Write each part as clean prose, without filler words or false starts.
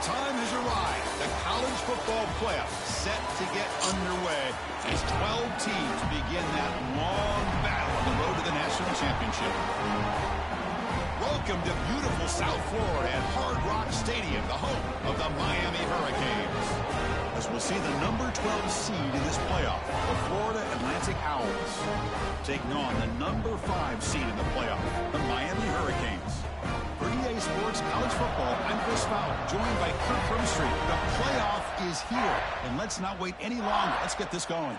time has arrived. The college football playoff set to get underway as 12 teams begin that long battle on the road to the national championship. Welcome to beautiful South Florida at Hard Rock Stadium, the home of the Miami Hurricanes. As we'll see the number 12 seed in this playoff, the Florida Atlantic Owls, taking on the number 5 seed in the playoff, the Miami Hurricanes. For EA Sports College Football, I'm Chris FAU, joined by Kirk Brumstreet. The playoff is here, and let's not wait any longer. Let's get this going.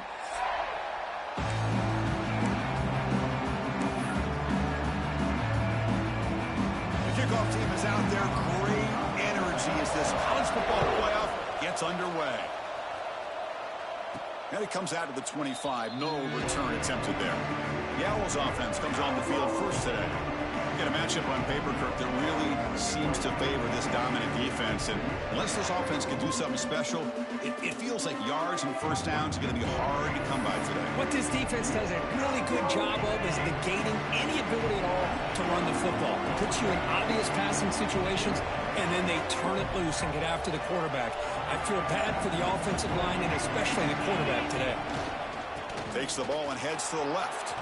The kickoff team is out there. Great energy as this college football playoff gets underway. And it comes out to the 25. No return attempted there. The Owls offense comes on the field first today. Get a matchup on paper, Kirk, that really seems to favor this dominant defense. And unless this offense can do something special, it feels like yards and first downs are going to be hard to come by today. What this defense does a really good job of is negating any ability at all to run the football. It puts you in obvious passing situations, and then they turn it loose and get after the quarterback. I feel bad for the offensive line and especially the quarterback today. Takes the ball and heads to the left.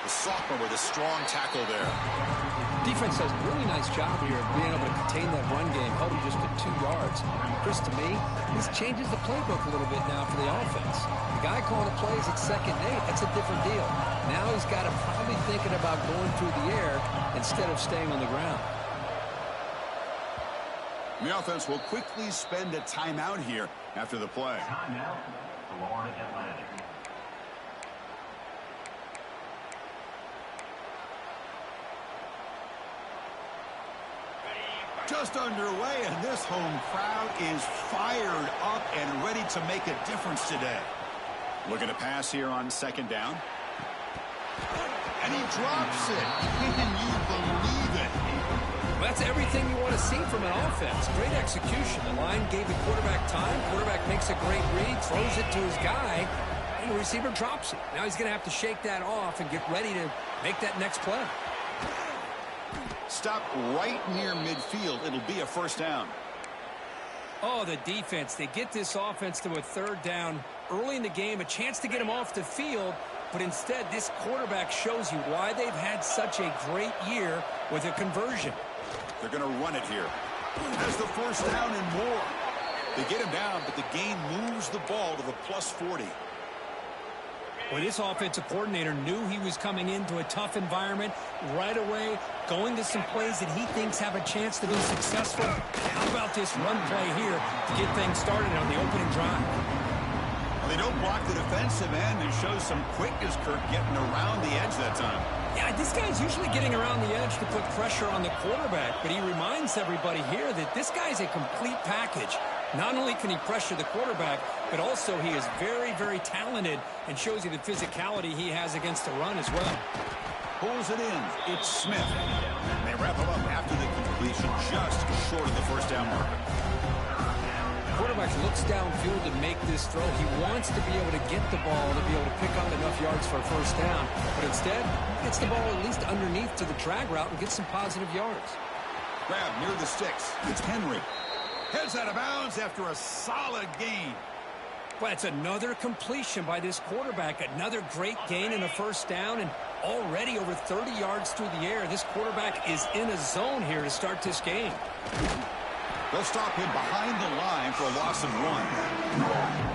The sophomore with a strong tackle there. Defense does a really nice job here of being able to contain that run game, held him just to 2 yards. Chris, to me, this changes the playbook a little bit now for the offense. The guy calling the plays at 2nd and 8, that's a different deal. Now he's got to probably thinking about going through the air instead of staying on the ground. The offense will quickly spend a timeout here after the play. Timeout, Florida Atlantic. Just underway, and this home crowd is fired up and ready to make a difference today. Looking to pass here on 2nd down. And he drops it. Can you believe it? Well, that's everything you want to see from an offense. Great execution. The line gave the quarterback time. Quarterback makes a great read, throws it to his guy, and the receiver drops it. Now he's going to have to shake that off and get ready to make that next play. Stop right near midfield. It'll be a first down. Oh, the defense. They get this offense to a 3rd down early in the game, a chance to get him off the field, but instead this quarterback shows you why they've had such a great year with a conversion. They're going to run it here. Has the first down and more. They get him down, but the gain moves the ball to the +40. Well, this offensive coordinator knew he was coming into a tough environment right away, going to some plays that he thinks have a chance to be successful. How about this run play here to get things started on the opening drive? Well, they don't block the defensive end and show some quickness, Kirk, getting around the edge that time. Yeah, this guy's usually getting around the edge to put pressure on the quarterback, but he reminds everybody here that this guy's a complete package. Not only can he pressure the quarterback, but also he is very, very talented and shows you the physicality he has against the run as well. Pulls it in. It's Smith. And they wrap him up after the completion just short of the first down marker. Quarterback looks downfield to make this throw. He wants to be able to get the ball to be able to pick up enough yards for a first down, but instead he gets the ball at least underneath to the drag route and gets some positive yards. Grab near the sticks. It's Henry. Heads out of bounds after a solid gain. Well, it's another completion by this quarterback. Another great gain in a first down, and already over 30 yards through the air. This quarterback is in a zone here to start this game. They'll stop him behind the line for a loss of 1.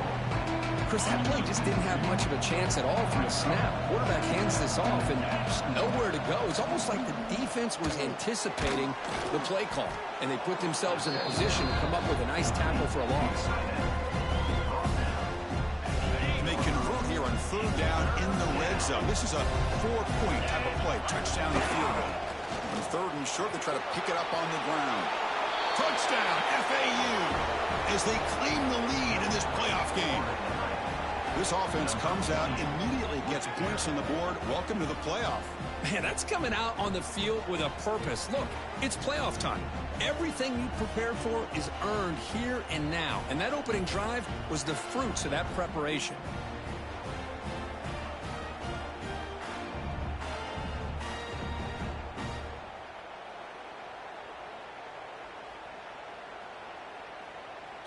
Chris, that play just didn't have much of a chance at all from the snap. Quarterback hands this off and just nowhere to go. It's almost like the defense was anticipating the play call, and they put themselves in a position to come up with a nice tackle for a loss. And they convert here on 3rd down in the red zone. This is a 4-point type of play. Touchdown and field goal. On 3rd and short, they try to pick it up on the ground. Touchdown, FAU, as they claim the lead in this playoff game. This offense comes out, immediately gets points on the board. Welcome to the playoff. Man, that's coming out on the field with a purpose. Look, it's playoff time. Everything you prepare for is earned here and now. And that opening drive was the fruits of that preparation.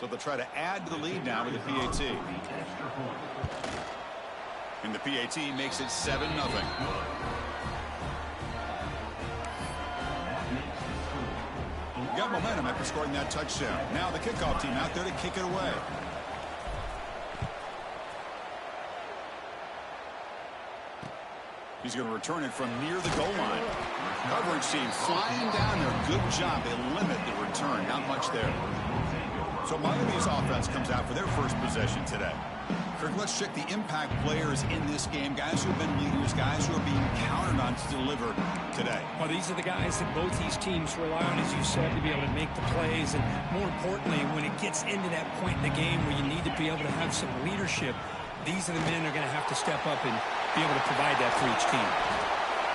So they'll try to add to the lead now with the PAT. And the PAT makes it 7-0. Got momentum after scoring that touchdown. Now the kickoff team out there to kick it away. He's going to return it from near the goal line. Coverage team flying down there. Good job. They limit the return. Not much there. So Miami's offense comes out for their first possession today. Kirk, let's check the impact players in this game. Guys who have been leaders, guys who are being counted on to deliver today. Well, these are the guys that both these teams rely on, as you said, to be able to make the plays. And more importantly, when it gets into that point in the game where you need to be able to have some leadership, these are the men that are going to have to step up and be able to provide that for each team.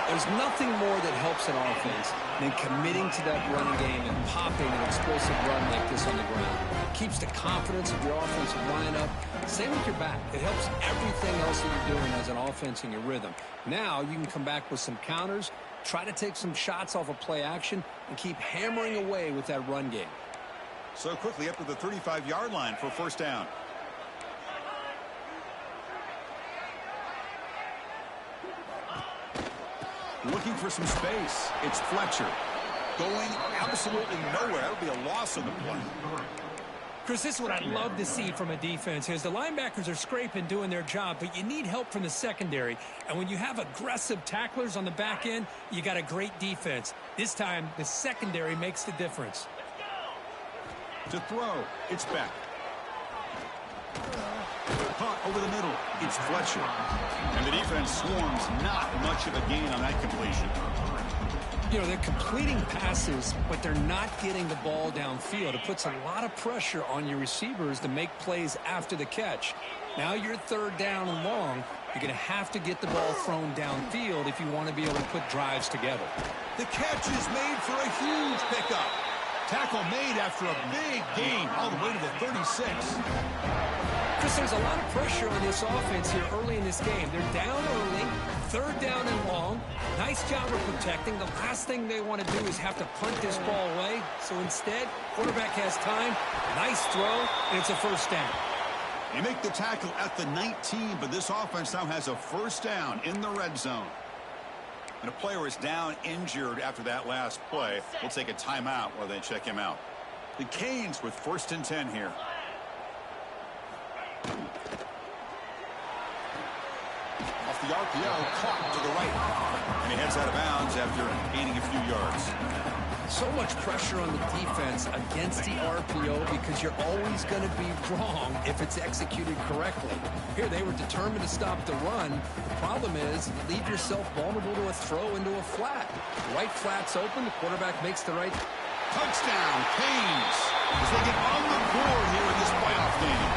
There's nothing more that helps an offense than committing to that running game and popping an explosive run like this on the ground. It keeps the confidence of your offensive line up. Same with your back. It helps everything else that you're doing as an offense in your rhythm. Now you can come back with some counters, try to take some shots off of play action, and keep hammering away with that run game. So quickly up to the 35-yard line for first down. Looking for some space. It's Fletcher. Going absolutely nowhere. That would be a loss on the play. Chris, this is what I love to see from a defense is the linebackers are scraping, doing their job, but you need help from the secondary. And when you have aggressive tacklers on the back end, you got a great defense. This time, the secondary makes the difference. To throw, it's Beck. Caught over the middle, it's Fletcher. And the defense swarms, not much of a gain on that completion. You know, they're completing passes, but they're not getting the ball downfield. It puts a lot of pressure on your receivers to make plays after the catch. Now you're third down and long. You're going to have to get the ball thrown downfield if you want to be able to put drives together. The catch is made for a huge pickup. Tackle made after a big gain all the way to the 36. Chris, there's a lot of pressure on this offense here early in this game. They're down early, third down and long. Nice job of protecting. The last thing they want to do is have to punt this ball away. So instead, quarterback has time, nice throw, and it's a first down. They make the tackle at the 19, but this offense now has a first down in the red zone. And a player is down injured after that last play. We'll take a timeout while they check him out. The Canes with 1st and 10 here. Off the RPO, caught to the right. And he heads out of bounds after gaining a few yards. So much pressure on the defense against the RPO because you're always going to be wrong if it's executed correctly. Here, they were determined to stop the run. The problem is you leave yourself vulnerable to a throw into a flat. The right flat's open. The quarterback makes the right. Touchdown, Canes, as they get on the board here in this playoff game.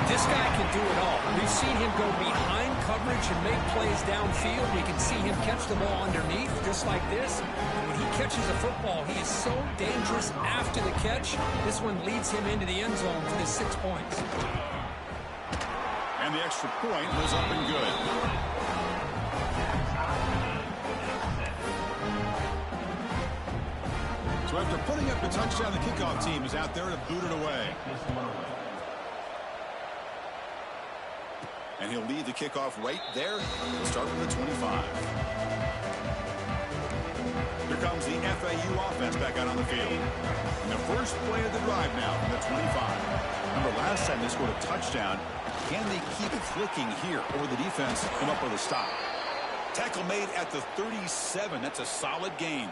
This guy can do it all. We've seen him go behind coverage and make plays downfield. We can see him catch the ball underneath just like this. And when he catches a football, he is so dangerous after the catch. This one leads him into the end zone for the 6 points. And the extra point was up and good. So after putting up the touchdown, the kickoff team is out there to boot it away. And he'll lead the kickoff right there. He'll start with the 25. Here comes the FAU offense back out on the field. And the first play of the drive now from the 25. Remember last time they scored a touchdown. Can they keep clicking here, or will the defense come up with a stop? Tackle made at the 37. That's a solid gain.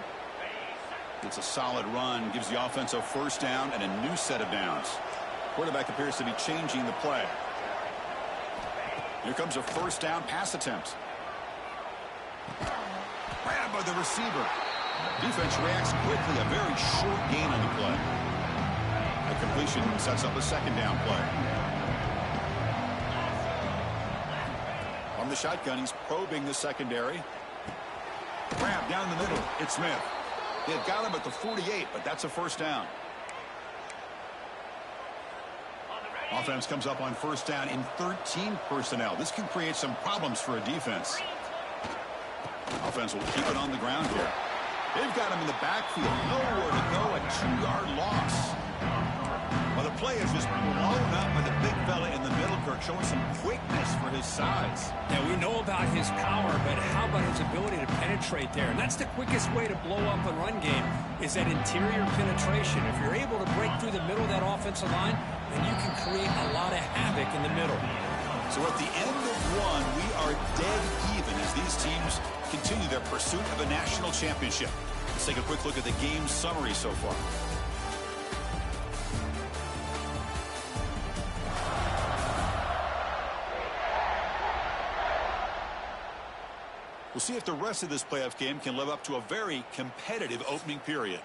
It's a solid run. Gives the offense a first down and a new set of downs. Quarterback appears to be changing the play. Here comes a first down pass attempt. Grabbed by the receiver. Defense reacts quickly. A very short gain on the play. The completion sets up a second down play. On the shotgun, he's probing the secondary. Grab down the middle. It's Smith. They've got him at the 48, but that's a first down. Offense comes up on first down in 13 personnel. This can create some problems for a defense. Offense will keep it on the ground here. They've got him in the backfield. Nowhere to go. A 2-yard loss. Well, the play is just blown up by the big fella in the middle, Kirk, showing some quickness for his size. Yeah, we know about his power, but how about his ability to penetrate there? And that's the quickest way to blow up a run game, is that interior penetration. If you're able to break through the middle of that offensive line, then you can create a lot of havoc in the middle. So at the end of one, we are dead even as these teams continue their pursuit of a national championship. Let's take a quick look at the game summary so far. We'll see if the rest of this playoff game can live up to a very competitive opening period.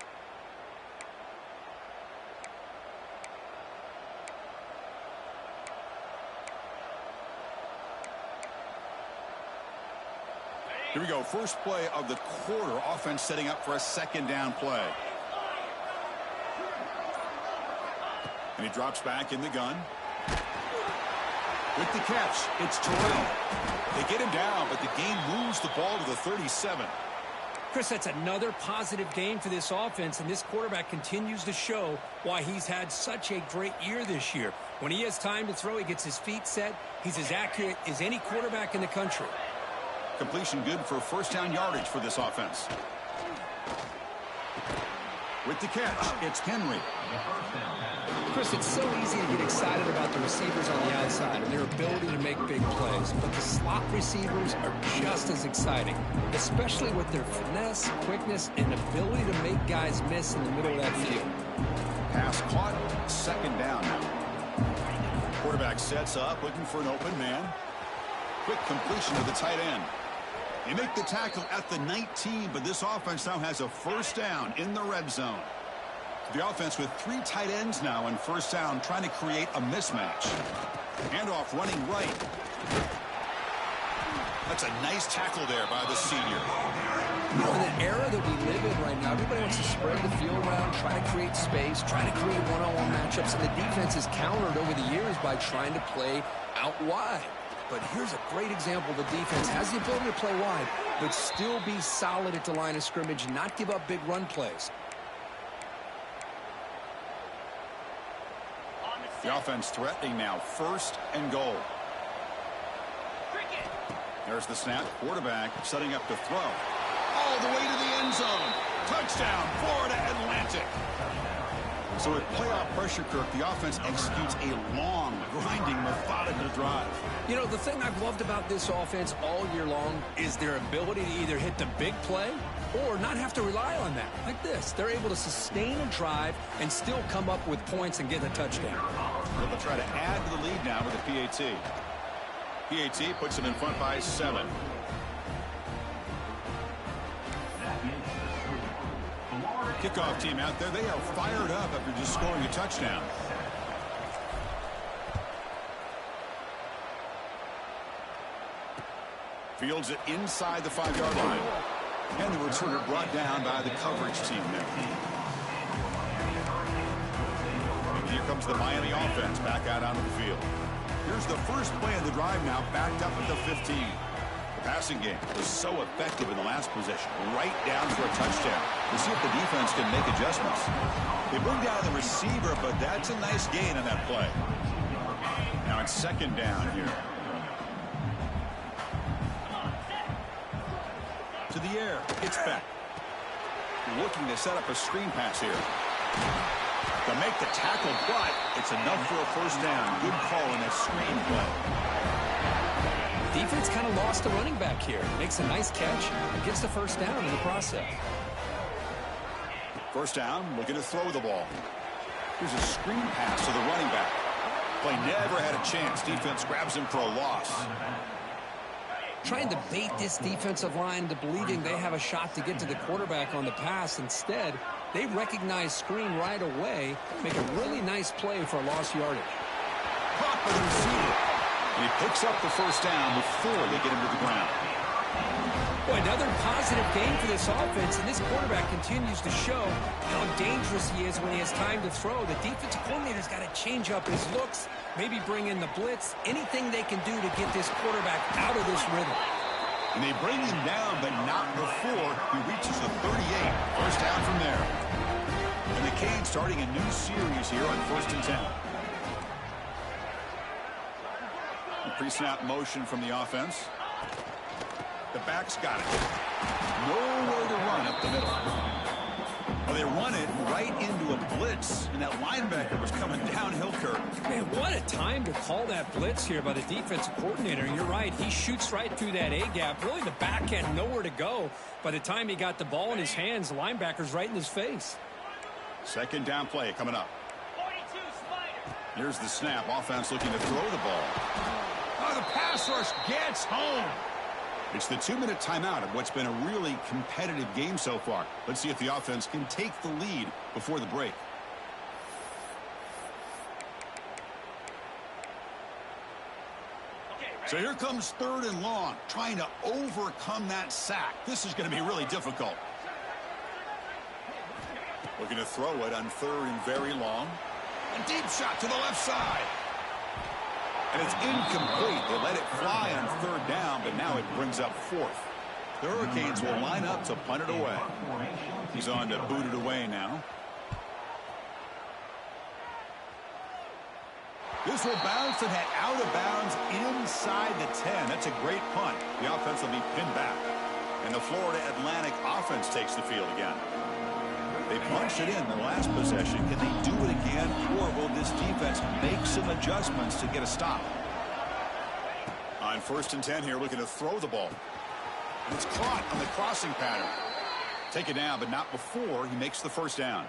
Here we go. First play of the quarter. Offense setting up for a second down play. And he drops back in the gun. With the catch, it's Terrell. They get him down, but the game moves the ball to the 37. Chris, that's another positive game for this offense, and this quarterback continues to show why he's had such a great year this year. When he has time to throw, he gets his feet set. He's as accurate as any quarterback in the country. Completion good for first down yardage for this offense. With the catch, it's Henry. Chris, it's so easy to get excited about the receivers on the outside and their ability to make big plays, but the slot receivers are just as exciting, especially with their finesse, quickness, and ability to make guys miss in the middle of that field. Pass caught, second down now. Quarterback sets up, looking for an open man. Quick completion to the tight end. They make the tackle at the 19, but this offense now has a first down in the red zone. The offense with 3 tight ends now in first down, trying to create a mismatch. Handoff running right. That's a nice tackle there by the senior. You know, in the era that we live in right now, everybody wants to spread the field around, try to create space, try to create one-on-one matchups, and the defense is countered over the years by trying to play out wide. But here's a great example. The defense has the ability to play wide, but still be solid at the line of scrimmage and not give up big run plays. The offense threatening now, first and goal. There's the snap. Quarterback setting up to throw. All the way to the end zone. Touchdown, Florida Atlantic. So with playoff pressure, Kirk, the offense executes a long, grinding, methodical drive. You know, the thing I've loved about this offense all year long is their ability to either hit the big play or not have to rely on that. Like this, they're able to sustain a drive and still come up with points and get a touchdown. They'll try to add to the lead now with a PAT. PAT puts them in front by 7. Kickoff team out there, they are fired up after just scoring a touchdown. Fields it inside the 5-yard line. And the returner brought down by the coverage team there. And here comes the Miami offense back out onto the field. Here's the first play of the drive now, backed up at the 15. The passing game was so effective in the last possession, right down for a touchdown. We'll see if the defense can make adjustments. They bring down the receiver, but that's a nice gain on that play. Now it's second down here. To the air, it's back. Looking to set up a screen pass here. To make the tackle, but it's enough for a first down. Good call in that screen play. Defense kind of lost the running back here. Makes a nice catch and gets the first down in the process. First down, looking to throw the ball. Here's a screen pass to the running back. Play never had a chance. Defense grabs him for a loss. Trying to bait this defensive line to believing they have a shot to get to the quarterback on the pass. Instead, they recognize screen right away, make a really nice play for a lost yardage. Caught by the receiver. And he picks up the first down before they get him to the ground. Boy, another positive game for this offense, and this quarterback continues to show how dangerous he is when he has time to throw. The defensive coordinator's got to change up his looks, maybe bring in the blitz, anything they can do to get this quarterback out of this rhythm. And they bring him down, but not before he reaches the 38. First down from there. And the Canes starting a new series here on 1st and 10. Pre-snap motion from the offense. The back's got it. Nowhere to run up the middle. Well, they run it right into a blitz, and that linebacker was coming downhill, Kurt. Man, what a time to call that blitz here by the defensive coordinator. And you're right, he shoots right through that A-gap. Really, the back had nowhere to go. By the time he got the ball in his hands, the linebacker's right in his face. 2nd down play coming up. Here's the snap. Offense looking to throw the ball. Oh, the pass rush gets home. It's the 2-minute timeout of what's been a really competitive game so far. Let's see if the offense can take the lead before the break. So here comes 3rd and long, trying to overcome that sack. This is going to be really difficult. Looking to throw it on 3rd and very long. A deep shot to the left side. And it's incomplete. They let it fly on 3rd down, but now it brings up 4th. The Hurricanes will line up to punt it away. He's on to boot it away now. This will bounce and head out of bounds inside the 10. That's a great punt. The offense will be pinned back. And the Florida Atlantic offense takes the field again. They punched it in the last possession. Can they do it again, or will this defense make some adjustments to get a stop? On 1st and 10 here, looking to throw the ball. And it's caught on the crossing pattern. Take it down, but not before he makes the 1st down.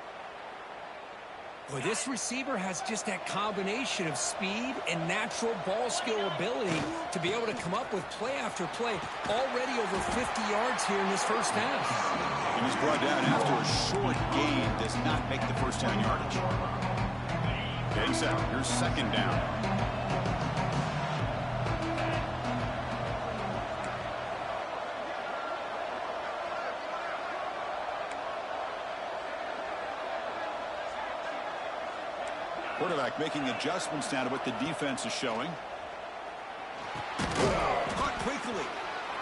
Boy, this receiver has just that combination of speed and natural ball skill ability to be able to come up with play after play. Already over 50 yards here in this 1st half. And he's brought down after a short gain. Does not make the 1st down yardage. Getting set. Here's 2nd down. Quarterback making adjustments now to what the defense is showing. Caught quickly.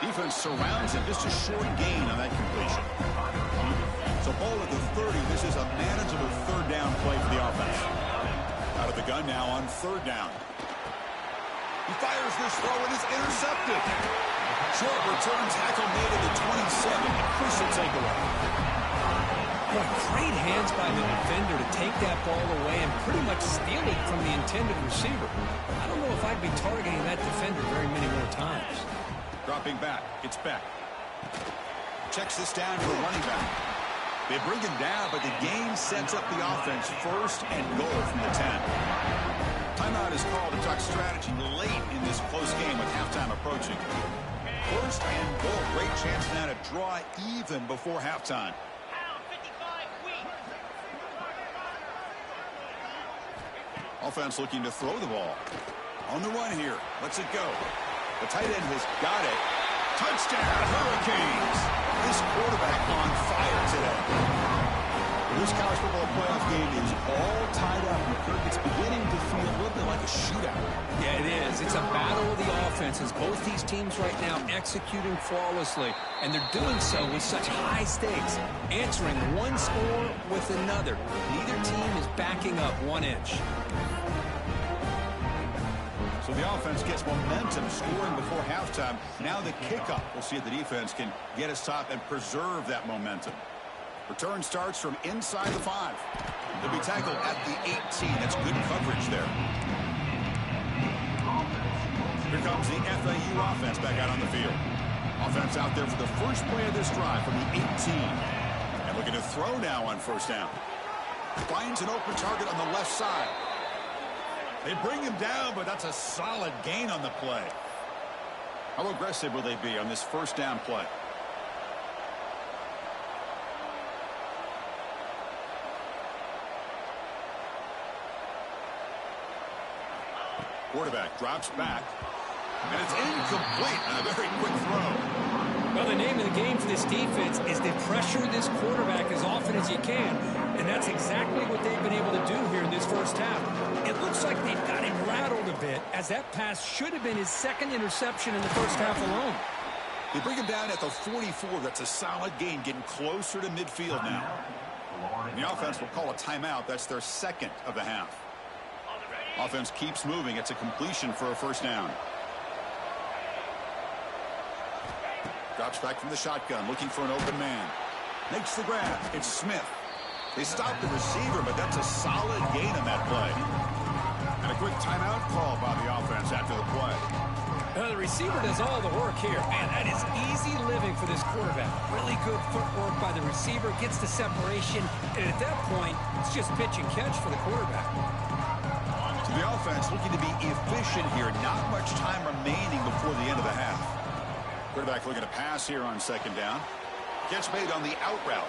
Defense surrounds him. Just a short gain on that completion. So ball at the 30. This is a manageable 3rd down play for the offense. Out of the gun now on 3rd down. He fires this throw and is intercepted. Short return tackle made at the 27. Crucial takeaway. What great hands by the defender to take that ball away and pretty much steal it from the intended receiver. I don't know if I'd be targeting that defender very many more times. Dropping back. It's Beck. Checks this down to the running back. They bring him down, but the game sets up the offense 1st and goal from the 10. Timeout is called to talk strategy late in this close game with halftime approaching. 1st and goal. Great chance now to draw even before halftime. Offense looking to throw the ball. On the run here. Lets it go. The tight end has got it. Touchdown, Hurricanes. This quarterback on fire today. This college football playoff game is all tied up. And it's beginning to feel a little bit like a shootout. Yeah, it is. It's a battle of the offenses. Both these teams right now executing flawlessly. And they're doing so with such high stakes. Answering one score with another. Neither team is backing up 1 inch. So the offense gets momentum scoring before halftime. Now the kickoff. We'll see if the defense can get a stop and preserve that momentum. Return starts from inside the 5. They'll be tackled at the 18. That's good coverage there. Here comes the FAU offense back out on the field. Offense out there for the first play of this drive from the 18. And looking to throw now on 1st down. Finds an open target on the left side. They bring him down, but that's a solid gain on the play. How aggressive will they be on this 1st down play? Quarterback drops back. And it's incomplete on a very quick throw. Well, the name of the game for this defense is to pressure this quarterback as often as you can. And that's exactly what they've been able to do here in this 1st half. It looks like they've got him rattled a bit, as that pass should have been his 2nd interception in the 1st half alone. They bring him down at the 44. That's a solid gain, getting closer to midfield now. The offense will call a timeout. That's their second of the half. Offense keeps moving. It's a completion for a first down. Drops back from the shotgun, looking for an open man. Makes the grab. It's Smith. They stop the receiver, but that's a solid gain on that play. And a quick timeout call by the offense after the play. The receiver does all the work here. Man, that is easy living for this quarterback. Really good footwork by the receiver. Gets the separation. And at that point, it's just pitch and catch for the quarterback. So the offense looking to be efficient here. Not much time remaining before the end of the half. Quarterback looking to pass here on second down. Gets made on the out route.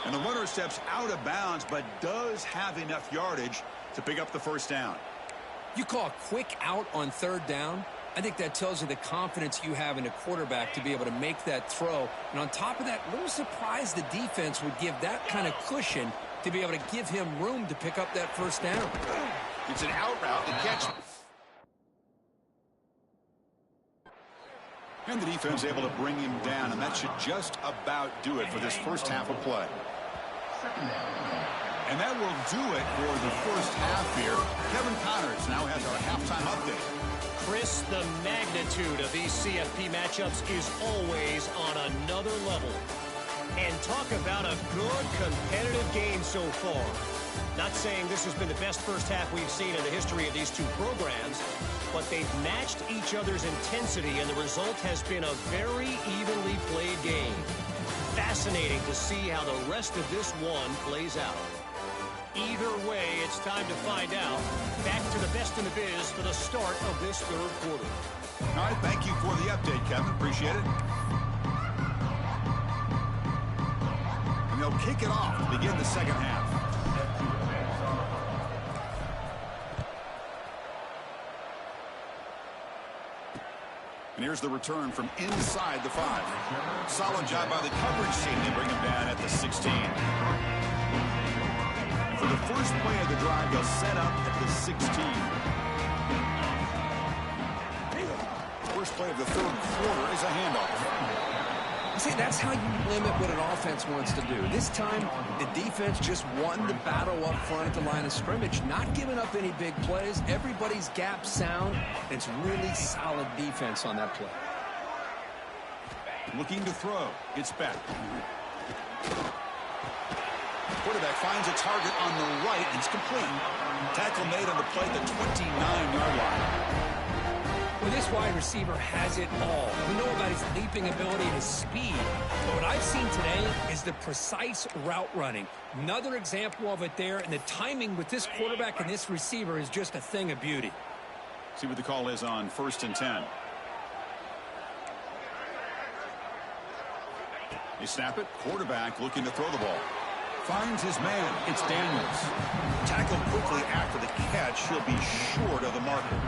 And the runner steps out of bounds, but does have enough yardage to pick up the first down. You call a quick out on third down. I think that tells you the confidence you have in a quarterback to be able to make that throw. And on top of that, a little surprised the defense would give that kind of cushion to be able to give him room to pick up that first down. It's an out route to catch. And the defense able to bring him down, and that should just about do it for this first half of play. And that will do it for the first half here. Kevin Connors now has our halftime update. Chris, the magnitude of these CFP matchups is always on another level. And talk about a good competitive game so far. Not saying this has been the best first half we've seen in the history of these two programs, but they've matched each other's intensity, and the result has been a very evenly played game. Fascinating to see how the rest of this one plays out. Either way, it's time to find out. Back to the best in the biz for the start of this third quarter. All right, thank you for the update, Kevin. Appreciate it. And they'll kick it off to begin the second half. And here's the return from inside the 5. Solid job by the coverage team to bring him down at the 16. For the first play of the drive, they'll set up at the 16. First play of the third quarter is a handoff. See, that's how you limit what an offense wants to do. This time, the defense just won the battle up front at the line of scrimmage, not giving up any big plays. Everybody's gap sound. It's really solid defense on that play. Looking to throw. It's back. Quarterback finds a target on the right. It's complete. Tackle made on the play at the 29-yard line. Well, this wide receiver has it all. We know about his leaping ability and his speed. But what I've seen today is the precise route running. Another example of it there. And the timing with this quarterback and this receiver is just a thing of beauty. See what the call is on 1st and 10. They snap it. Quarterback looking to throw the ball. Finds his man. It's Daniels. Tackled quickly after the catch. He'll be short of the marker.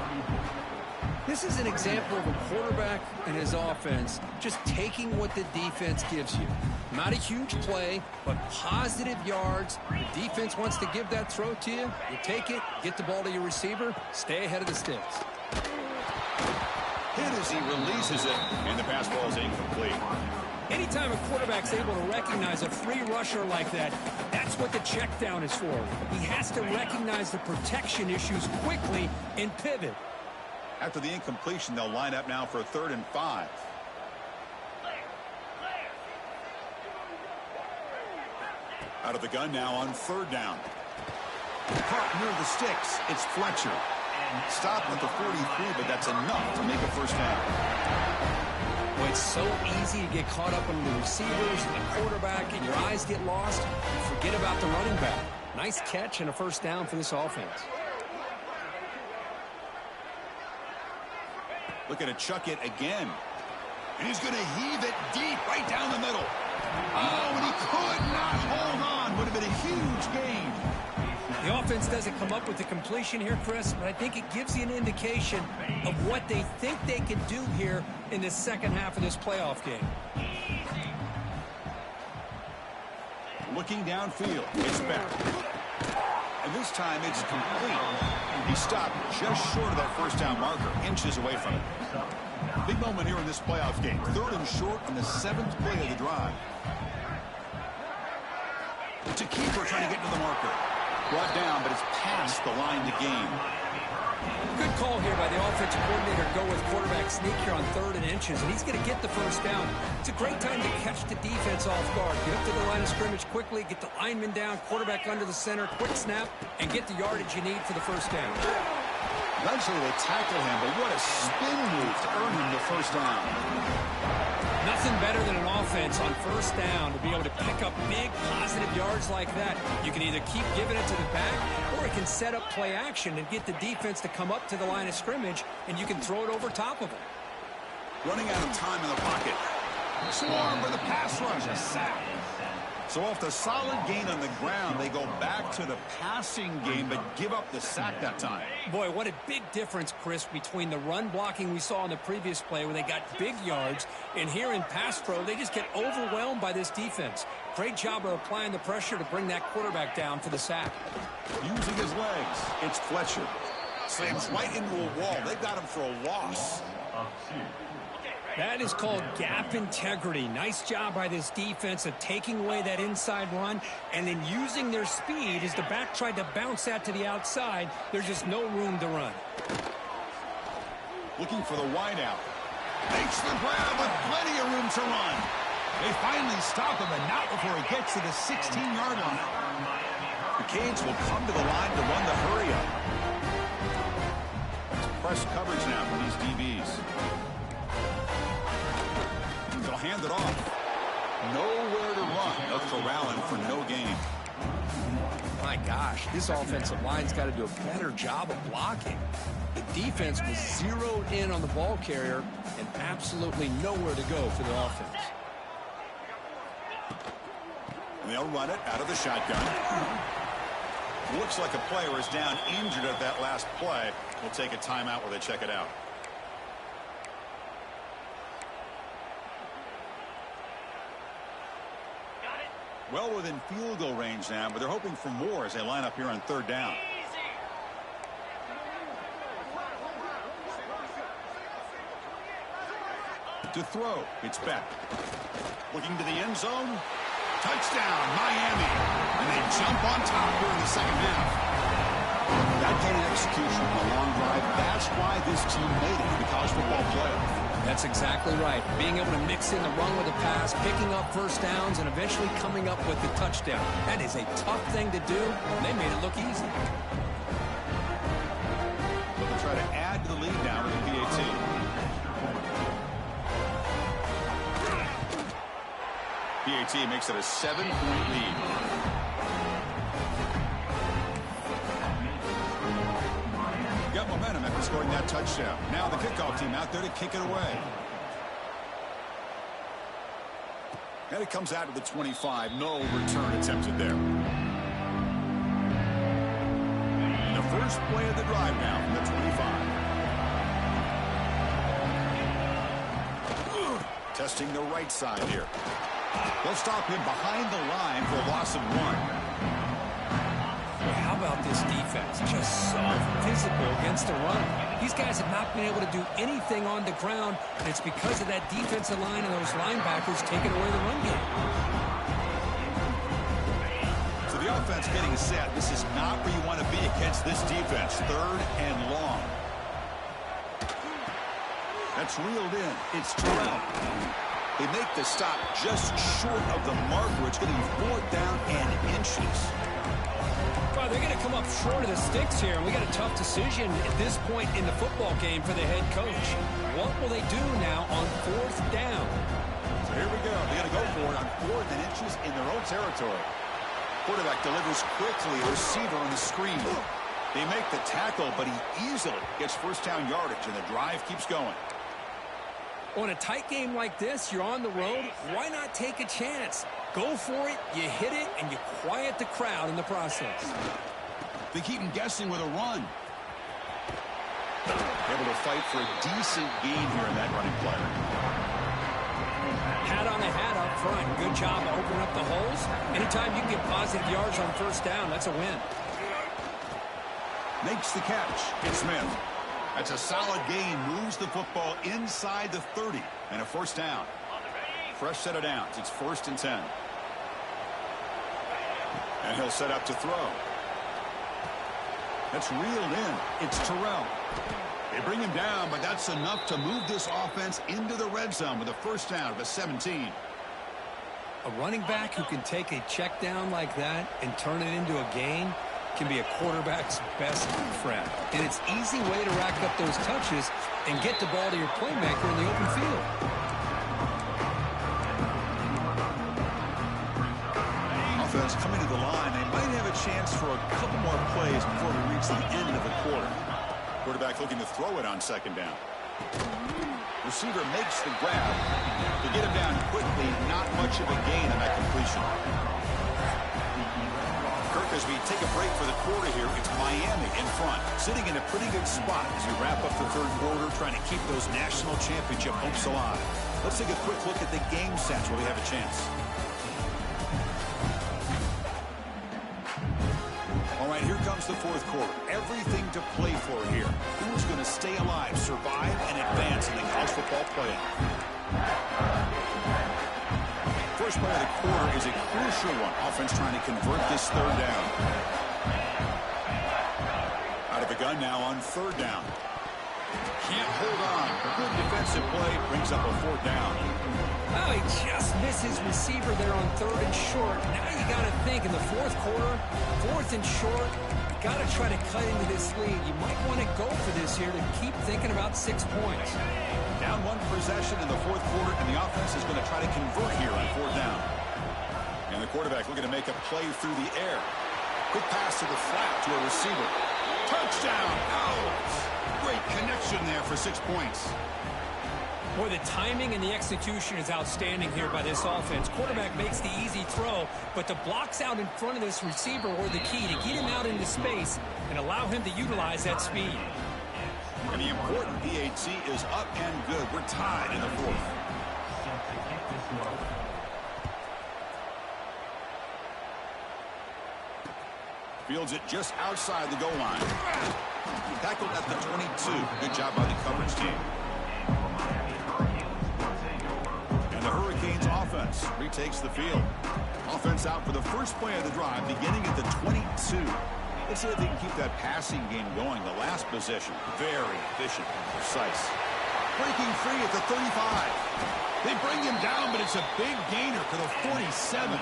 This is an example of a quarterback and his offense just taking what the defense gives you. Not a huge play, but positive yards. The defense wants to give that throw to you. You take it, get the ball to your receiver, stay ahead of the sticks. Hit as he releases it, and the pass ball is incomplete. Anytime a quarterback's able to recognize a free rusher like that, that's what the check down is for. He has to recognize the protection issues quickly and pivot. After the incompletion, they'll line up now for a 3rd and 5. Out of the gun now on 3rd down. Caught near the sticks. It's Fletcher. Stop at the 43, but that's enough to make a first down. Well, it's so easy to get caught up on the receivers and the quarterback, and your eyes get lost. You forget about the running back. Nice catch and a first down for this offense. Looking to chuck it again. And he's going to heave it deep right down the middle. Oh, and he could not hold on. Would have been a huge gain. The offense doesn't come up with the completion here, Chris, but I think it gives you an indication of what they think they can do here in the second half of this playoff game. Looking downfield. It's back. And this time it's complete. He stopped just short of that first down marker, inches away from it. Big moment here in this playoff game. 3rd and short on the 7th play of the drive. It's a keeper trying to get to the marker. Brought down, but it's past the line to gain. Good call here by the offensive coordinator. Go with quarterback sneak here on 3rd and inches, and he's going to get the first down. It's a great time to catch the defense off guard. Get up to the line of scrimmage quickly, get the lineman down, quarterback under the center, quick snap, and get the yardage you need for the first down. Eventually they tackle him, but what a spin move to earn him the first down. Nothing better than an offense on first down to be able to pick up big positive yards like that. You can either keep giving it to the back, or it can set up play action and get the defense to come up to the line of scrimmage, and you can throw it over top of them. Running out of time in the pocket. Swarm with a pass rush, a sack. So off the solid gain on the ground, they go back to the passing game, but give up the sack that time. Boy, what a big difference, Chris, between the run blocking we saw in the previous play where they got big yards, and here in pass pro, they just get overwhelmed by this defense. Great job of applying the pressure to bring that quarterback down for the sack. Using his legs, it's Fletcher. Slams right into a wall. They've got him for a loss. That is called gap integrity. Nice job by this defense of taking away that inside run and then using their speed as the back tried to bounce that to the outside. There's just no room to run. Looking for the wideout. Makes the grab with plenty of room to run. They finally stop him, but not before he gets to the 16-yard line. The Canes will come to the line to run the hurry up. Press coverage now from these DBs. They'll hand it off. Nowhere to run. They'll corral him for no gain. My gosh, this offensive line's got to do a better job of blocking. The defense was zeroed in on the ball carrier and absolutely nowhere to go for the offense. And they'll run it out of the shotgun. Looks like a player is down injured at that last play. We'll take a timeout where they check it out. Well within field goal range now, but they're hoping for more as they line up here on 3rd down. To throw, it's Beck. Looking to the end zone. Touchdown, Miami. And they jump on top here in the second half. That kind of execution on a long drive, that's why this team made it in the college football playoff. That's exactly right. Being able to mix in the run with the pass, picking up first downs, and eventually coming up with the touchdown. That is a tough thing to do, and they made it look easy. They'll try to add to the lead now with the PAT. PAT makes it a 7-point lead. Got momentum after scoring that touchdown. Now the kickoff team out there to kick it away. And it comes out to the 25. No return attempted there. And the first play of the drive now from the 25. Testing the right side here. They'll stop him behind the line for a loss of 1. How about this defense? Just so physical against the run. These guys have not been able to do anything on the ground, and it's because of that defensive line and those linebackers taking away the run game. So the offense getting set. This is not where you want to be against this defense. 3rd and long. That's reeled in. It's Terrell. They make the stop just short of the marker. It's going to be 4th down and inches. Well, they're going to come up short of the sticks here, and we got a tough decision at this point in the football game for the head coach. What will they do now on 4th down? So here we go. They got to go for it on 4th and inches in their own territory. Quarterback delivers quickly. Receiver on the screen. They make the tackle, but he easily gets first down yardage, and the drive keeps going. On a tight game like this, you're on the road. Why not take a chance? Go for it, you hit it, and you quiet the crowd in the process. They keep him guessing with a run. Able to fight for a decent gain here in that running play. Pat on the hat up front. Good job of opening up the holes. Anytime you can get positive yards on first down, that's a win. Makes the catch. It's Smith. That's a solid gain. Moves the football inside the 30. And a first down. Fresh set of downs. It's 1st and 10. And he'll set up to throw. That's reeled in. It's Terrell. They bring him down, but that's enough to move this offense into the red zone with a first down of a 17. A running back who can take a check down like that and turn it into a gain can be a quarterback's best friend. And it's an easy way to rack up those touches and get the ball to your playmaker in the open field. Offense coming to the line. They might have a chance for a couple more plays before we reach the end of the quarter. Quarterback looking to throw it on second down. Receiver makes the grab. To get him down quickly, not much of a gain on that completion. Kirk, as we take a break for the quarter here, it's Miami in front, sitting in a pretty good spot as we wrap up the third quarter, trying to keep those national championship hopes alive. Let's take a quick look at the game stats where we have a chance. All right, here comes the fourth quarter. Everything to play for here. Who's going to stay alive, survive, and advance in the college football playoff? First play of the quarter is a crucial one. Offense trying to convert this third down. Out of the gun now on third down. Can't hold on. Good defensive play brings up a fourth down. Oh, he just missed his receiver there on third and short. Now you got to think in the fourth quarter, fourth and short, you got to try to cut into this lead. You might want to go for this here to keep thinking about 6 points. Down one possession in the fourth quarter, and the offense is going to try to convert here on fourth down. And the quarterback looking to make a play through the air. Quick pass to the flat to a receiver. Touchdown! Owls! Great connection there for 6 points. Boy, the timing and the execution is outstanding here by this offense. Quarterback makes the easy throw, but the blocks out in front of this receiver were the key to get him out into space and allow him to utilize that speed. And the important PAT is up and good. We're tied in the fourth. Fields it just outside the goal line. Tackled at the 22. Good job by the coverage team. And the Hurricanes offense retakes the field. Offense out for the first play of the drive, beginning at the 22. Let's see if they can keep that passing game going. The last possession, very efficient, precise. Breaking free at the 35. They bring him down, but it's a big gainer for the 47.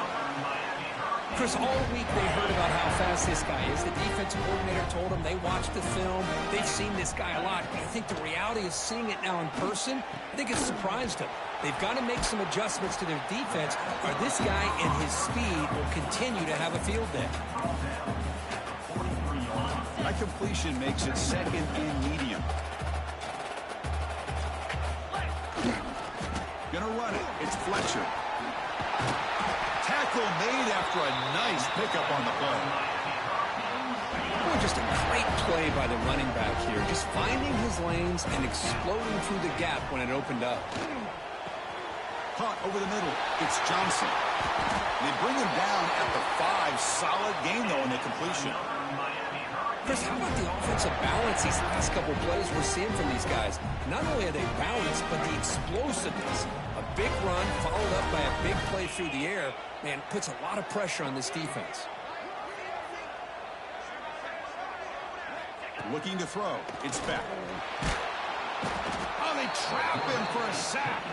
Chris, all week they heard about how fast this guy is. The defensive coordinator told them they watched the film. They've seen this guy a lot. But I think the reality of seeing it now in person, I think it's surprised them. They've got to make some adjustments to their defense, or this guy and his speed will continue to have a field day. That completion makes it second and medium. Gonna run it. It's Fletcher. Tackle made after a nice pickup on the play. Boy, just a great play by the running back here. Just finding his lanes and exploding through the gap when it opened up. Caught over the middle. It's Johnson. They bring him down at the 5. Solid game, though, in the completion. Chris, how about the offensive balance these last couple plays we're seeing from these guys? Not only are they balanced, but the explosiveness. A big run followed up by a big play through the air, man, puts a lot of pressure on this defense. Looking to throw. It's back. Oh, they trap him for a sack.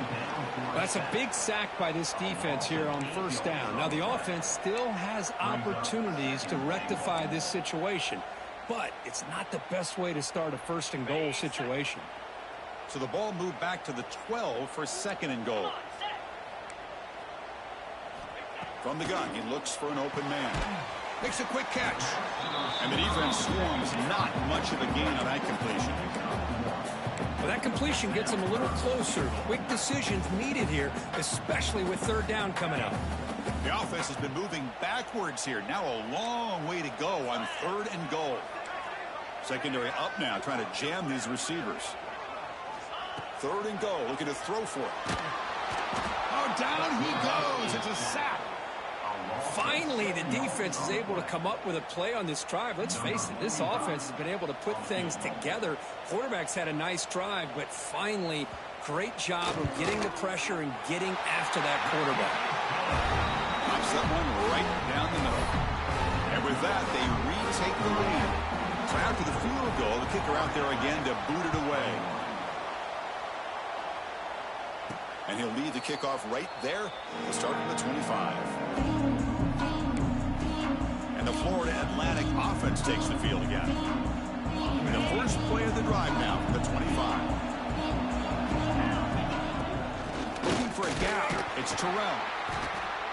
That's a big sack by this defense here on first down. Now, the offense still has opportunities to rectify this situation, but it's not the best way to start a first and goal situation. So the ball moved back to the 12 for second and goal. From the gun, he looks for an open man. Makes a quick catch. And the defense swarms. Not much of a gain on that completion. Well, that completion gets him a little closer. Quick decisions needed here, especially with third down coming up. The offense has been moving backwards here. Now a long way to go on third and goal. Secondary up now, trying to jam these receivers. Third and goal, looking to throw for it. Oh, down he goes. It's a sack. Finally, the defense is able to come up with a play on this drive. Let's face it, this offense has been able to put things together. Quarterback's had a nice drive, but finally, great job of getting the pressure and getting after that quarterback. Pops that one right down the middle. And with that, they retake the lead. So after the field goal, the kicker out there again to boot it away. And he'll lead the kickoff right there to start from the 25. And the Florida Atlantic offense takes the field again. And the first play of the drive now from the 25. Looking for a gap. It's Terrell.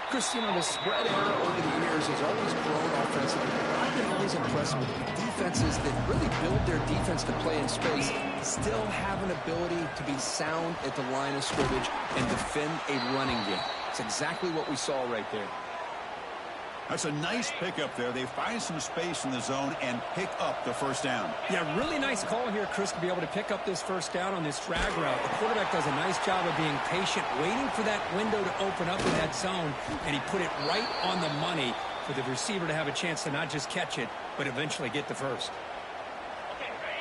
Chris, you know, the spread era over the years has always grown offensively. I've been always impressed with defenses that really build their defense to play in space, still have an ability to be sound at the line of scrimmage and defend a running game. It's exactly what we saw right there. That's a nice pickup there. They find some space in the zone and pick up the first down. Yeah, really nice call here, Chris, to be able to pick up this first down on this drag route. The quarterback does a nice job of being patient, waiting for that window to open up in that zone, and he put it right on the money for the receiver to have a chance to not just catch it, but eventually get the first.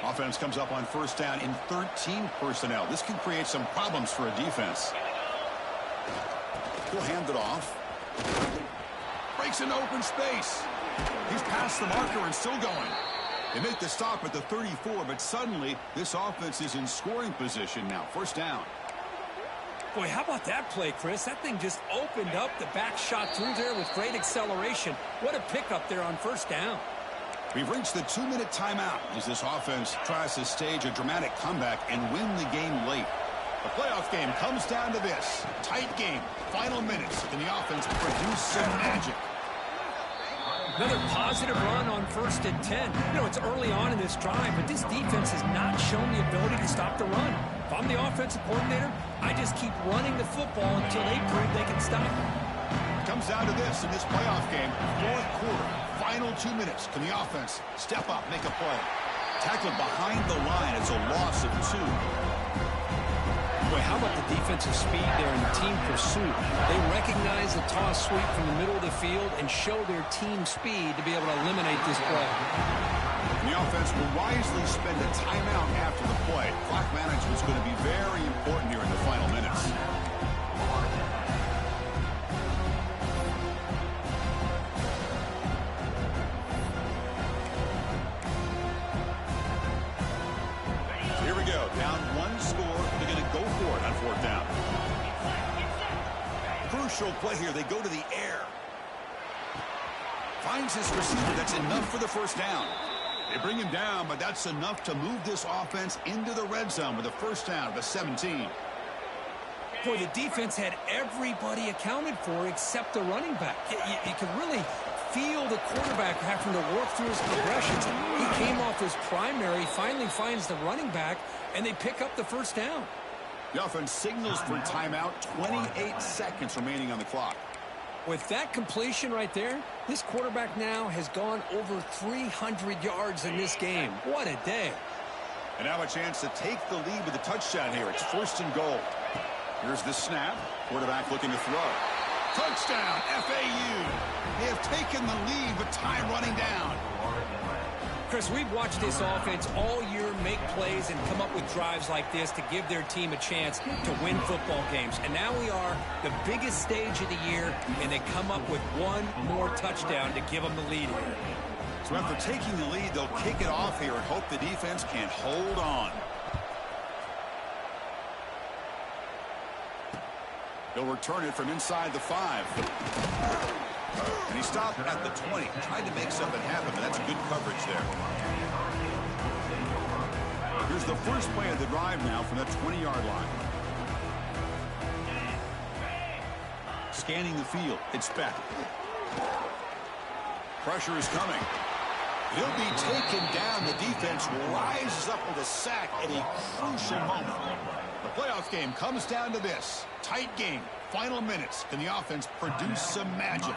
Offense comes up on first down in 13 personnel. This can create some problems for a defense. He'll hand it off. Breaks into open space. He's past the marker and still going. They make the stop at the 34, but suddenly this offense is in scoring position now. First down. Boy, how about that play, Chris? That thing just opened up. The back shot through there with great acceleration. What a pickup there on first down. We've reached the 2-minute timeout as this offense tries to stage a dramatic comeback and win the game late. The playoff game comes down to this. Tight game. Final minutes. Can the offense produce some magic? Another positive run on first and 10. You know, it's early on in this drive, but this defense has not shown the ability to stop the run. If I'm the offensive coordinator, I just keep running the football until they prove they can stop it. It comes down to this in this playoff game. Fourth quarter. Final 2 minutes. Can the offense step up, make a play? Tackled behind the line. It's a loss of 2. Boy, how about the defensive speed there in the team pursuit? They recognize the toss sweep from the middle of the field and show their team speed to be able to eliminate this play. And the offense will wisely spend a timeout after the play. Clock management is going to be very important here in the final minutes. Here we go. Down one score. They're going to go for it on fourth down. Crucial play here. They go to the air. Finds his receiver. That's enough for the first down. They bring him down, but that's enough to move this offense into the red zone with a first down at the 17. Boy, the defense had everybody accounted for except the running back. You could really feel the quarterback having to work through his progressions. He came off his primary, finally finds the running back, and they pick up the first down. The offense signals for timeout. 28 seconds remaining on the clock. With that completion right there, this quarterback now has gone over 300 yards in this game. What a day. And now a chance to take the lead with a touchdown here. It's first and goal. Here's the snap. Quarterback looking to throw. Touchdown, FAU. They have taken the lead with time running down. Chris, we've watched this offense all year make plays and come up with drives like this to give their team a chance to win football games. And now we are the biggest stage of the year, and they come up with one more touchdown to give them the lead here. So after taking the lead, they'll kick it off here and hope the defense can hold on. They'll return it from inside the 5. And he stopped at the 20. Tried to make something happen, but that's good coverage there. Here's the first play of the drive now from the 20-yard line. Scanning the field. It's Beck. Pressure is coming. He'll be taken down. The defense rises up with a sack at a crucial moment. The playoff game comes down to this. Tight game. Final minutes. Can the offense produce some magic?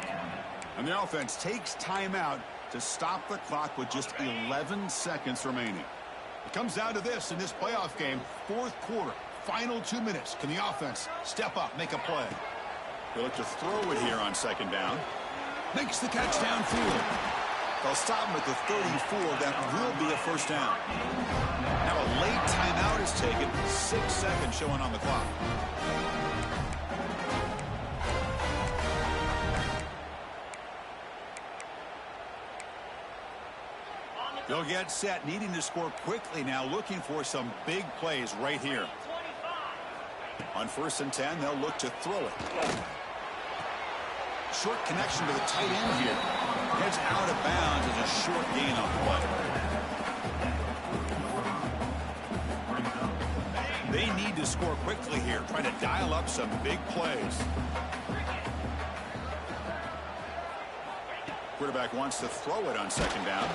And the offense takes timeout to stop the clock with just 11 seconds remaining. It comes down to this in this playoff game. Fourth quarter. Final 2 minutes. Can the offense step up, make a play? They look to throw it here on second down. Makes the catch downfield. They'll stop him at the 34. That will be a first down. Now a late timeout is taken. 6 seconds showing on the clock. They'll get set, needing to score quickly now, looking for some big plays right here. On 1st and 10, they'll look to throw it. Short connection to the tight end here. Heads out of bounds as a short gain on the play. They need to score quickly here, trying to dial up some big plays. Quarterback wants to throw it on 2nd down.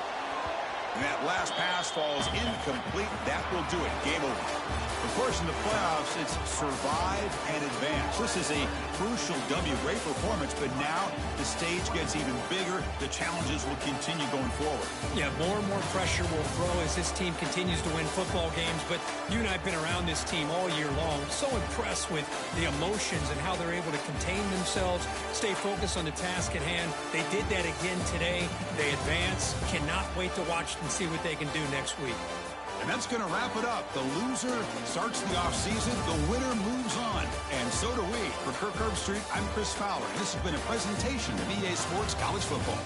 And that last pass falls incomplete. That will do it. Game over. Of course, in the playoffs, it's survive and advance. This is a crucial W. Great performance, but now the stage gets even bigger. The challenges will continue going forward. Yeah, more and more pressure will grow as this team continues to win football games, but you and I have been around this team all year long. So impressed with the emotions and how they're able to contain themselves, stay focused on the task at hand. They did that again today. They advance. Cannot wait to watch and see what they can do next week. And that's going to wrap it up. The loser starts the offseason. The winner moves on. And so do we. For Kirk Herbstreit, I'm Chris Fowler. This has been a presentation of EA Sports College Football.